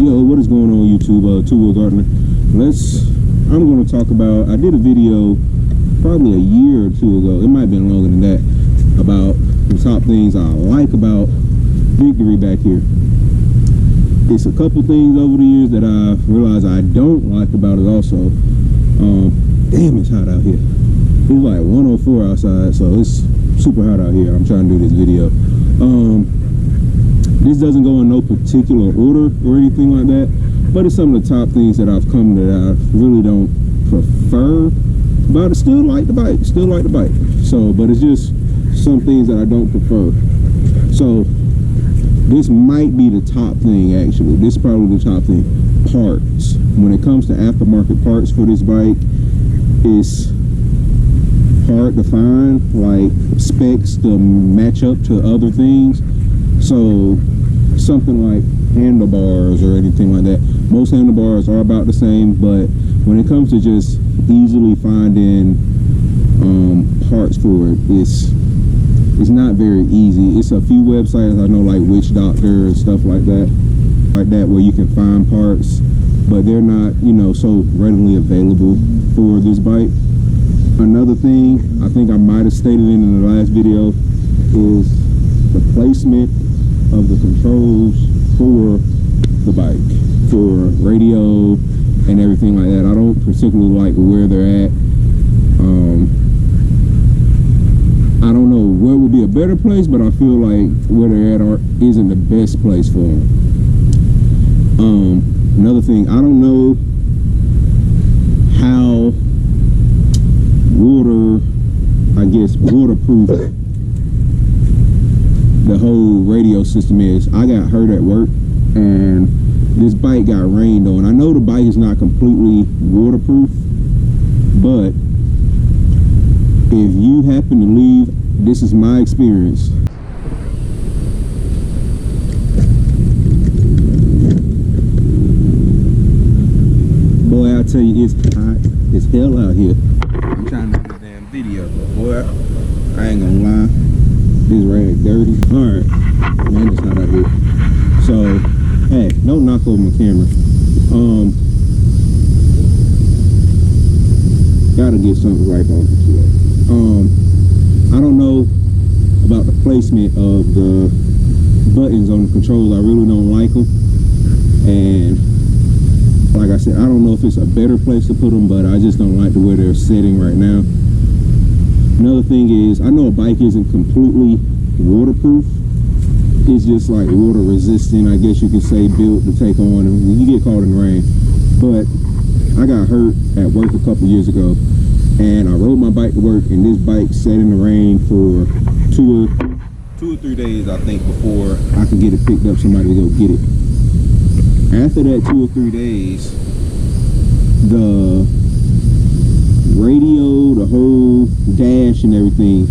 Yo, what is going on YouTube? Two-Wheel Gardener. I'm going to talk about, I did a video probably a year or two ago, it might have been longer than that, about the top things I like about Victory back here. It's a couple things over the years that I realized I don't like about it also. Damn, it's hot out here. It's like 104 outside, so it's super hot out here. I'm trying to do this video. This doesn't go in no particular order or anything like that, but it's some of the top things that I've come that I really don't prefer, but I still like the bike, So, but it's just some things that I don't prefer. So this might be the top thing actually. This is probably the top thing. Parts. When it comes to aftermarket parts for this bike, it's hard to find like specs to match up to other things. So something like handlebars or anything like that, most handlebars are about the same, but when it comes to just easily finding parts for it, it's not very easy. It's a few websites I know, like Witch Doctor and stuff like that, where you can find parts, but they're not, you know, so readily available for this bike. Another thing I think I might have stated in the last video is the placement of the controls for the bike, for radio and everything like that. I don't particularly like where they're at. I don't know where would be a better place, but I feel like where they're at isn't the best place for them. Another thing, I don't know how waterproof the whole radio system is. I got hurt at work and this bike got rained on. I know the bike is not completely waterproof, but if you happen to leave, this is my experience. Boy, I tell you, it's hot as hell out here. I'm trying to do this damn video, but boy, I ain't gonna lie, this rag dirty. Alright, man, it's hot out here. So, hey, don't knock over my camera. Gotta get something right on it. I don't know about the placement of the buttons on the controls. I really don't like them. And like I said, I don't know if it's a better place to put them, but I just don't like the way they're sitting right now. Another thing is, I know a bike isn't completely waterproof. It's just like water resistant, I guess you could say, built to take on, and you get caught in the rain. But I got hurt at work a couple years ago, and I rode my bike to work, and this bike sat in the rain for two or three days, I think, before I could get it picked up, somebody to go get it. After that 2 or 3 days, the radio, the whole dash and everything,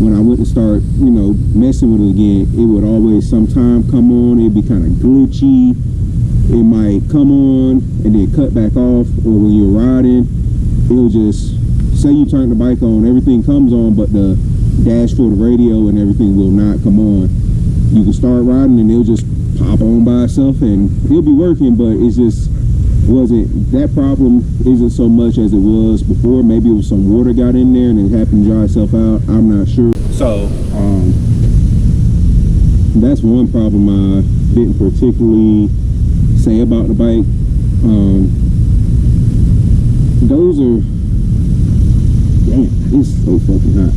when I went to start, you know, messing with it again, it would always sometime come on, it'd be kind of glitchy. It might come on and then cut back off, or when you're riding, it'll just, say you turn the bike on, everything comes on, but the dash for the radio and everything will not come on. You can start riding and it'll just pop on by itself and it'll be working, but it's just that problem isn't so much as it was before. Maybe it was some water got in there and it happened to dry itself out. I'm not sure. So that's one problem I didn't particularly say about the bike. Those are, damn, it's so fucking hot.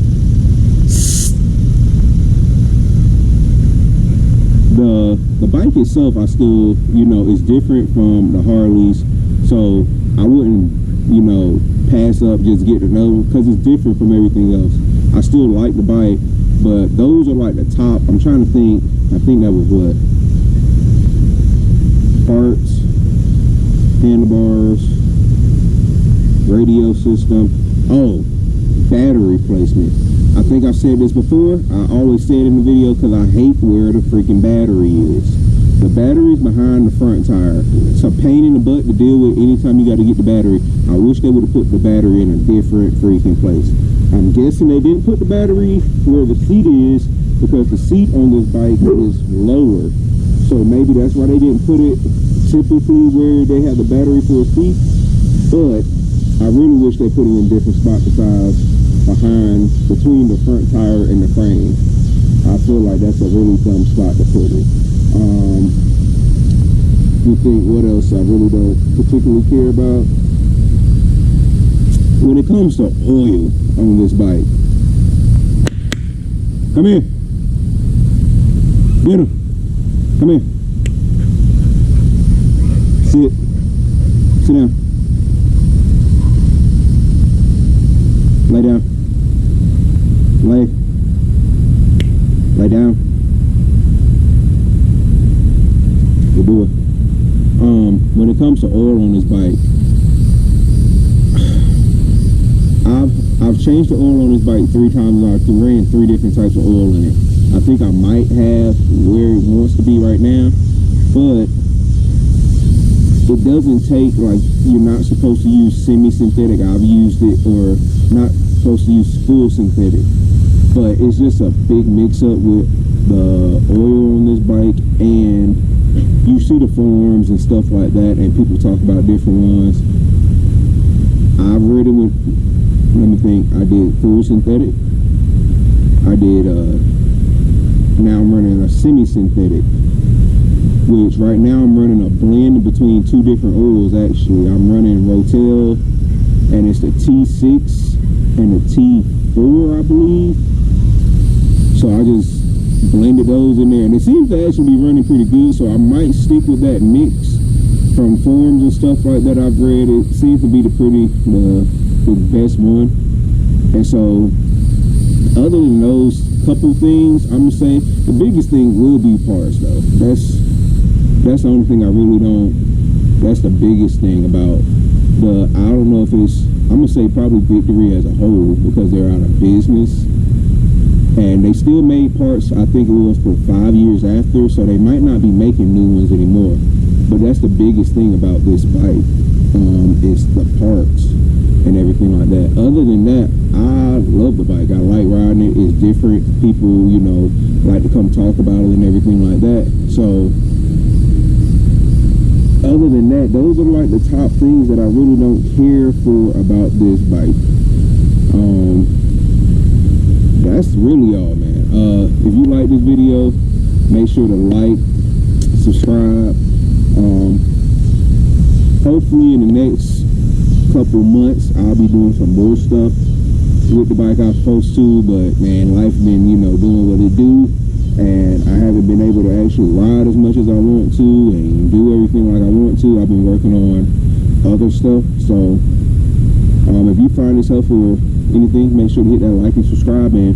The bike itself, I still, you know, is different from the Harleys, so I wouldn't, you know, pass up just getting another one, because it's different from everything else. I still like the bike, but those are like the top. I'm trying to think, I think that was what? Parts, handlebars, radio system, oh, battery placement. I think I've said this before. I always say it in the video because I hate where the freaking battery is. The battery's behind the front tire. It's a pain in the butt to deal with anytime you got to get the battery. I wish they would have put the battery in a different freaking place. I'm guessing they didn't put the battery where the seat is because the seat on this bike is lower. So maybe that's why they didn't put it typically where they have the battery for a seat, but I really wish they put it in different spot besides between the front tire and the frame. I feel like that's a really dumb spot to put it. You think what else I really don't particularly care about? When it comes to oil on this bike, come here. Get him. Come here. Sit. Sit down. Lay down. Lay down. Good boy. When it comes to oil on this bike, I've changed the oil on this bike 3 times. I ran 3 different types of oil in it. I think I might have where it wants to be right now, but it doesn't take, like, you're not supposed to use semi-synthetic. I've used it, or not supposed to use full synthetic, but it's just a big mix-up with the oil on this bike, and you see the forums and stuff like that, and people talk about different ones. I've ridden with, let me think, I did full synthetic. I did, now I'm running a semi-synthetic, which right now I'm running a blend between 2 different oils actually. I'm running Rotel, and it's the T6 and the T4, I believe. So I just blended those in there, and it seems to actually be running pretty good, so I might stick with that mix from forums and stuff like that I've read. It seems to be the best one. And so other than those couple things, I'm gonna say the biggest thing will be parts though. That's the only thing I really don't, that's the biggest thing about the, I don't know if it's, I'm gonna say probably Victory as a whole, because they're out of business. And they still made parts, I think it was for 5 years after, so they might not be making new ones anymore. But that's the biggest thing about this bike, is the parts and everything like that. Other than that, I love the bike. I like riding it. It's different. People, you know, like to come talk about it and everything like that. So, other than that, those are like the top things that I really don't care for about this bike. That's really all, man. If you like this video, make sure to like, subscribe. Hopefully in the next couple months I'll be doing some more stuff with the bike I'm supposed to, but man, life been, you know, doing what it do, and I haven't been able to actually ride as much as I want to and do everything like I want to. I've been working on other stuff. So if you find this helpful or anything, make sure to hit that like and subscribe, and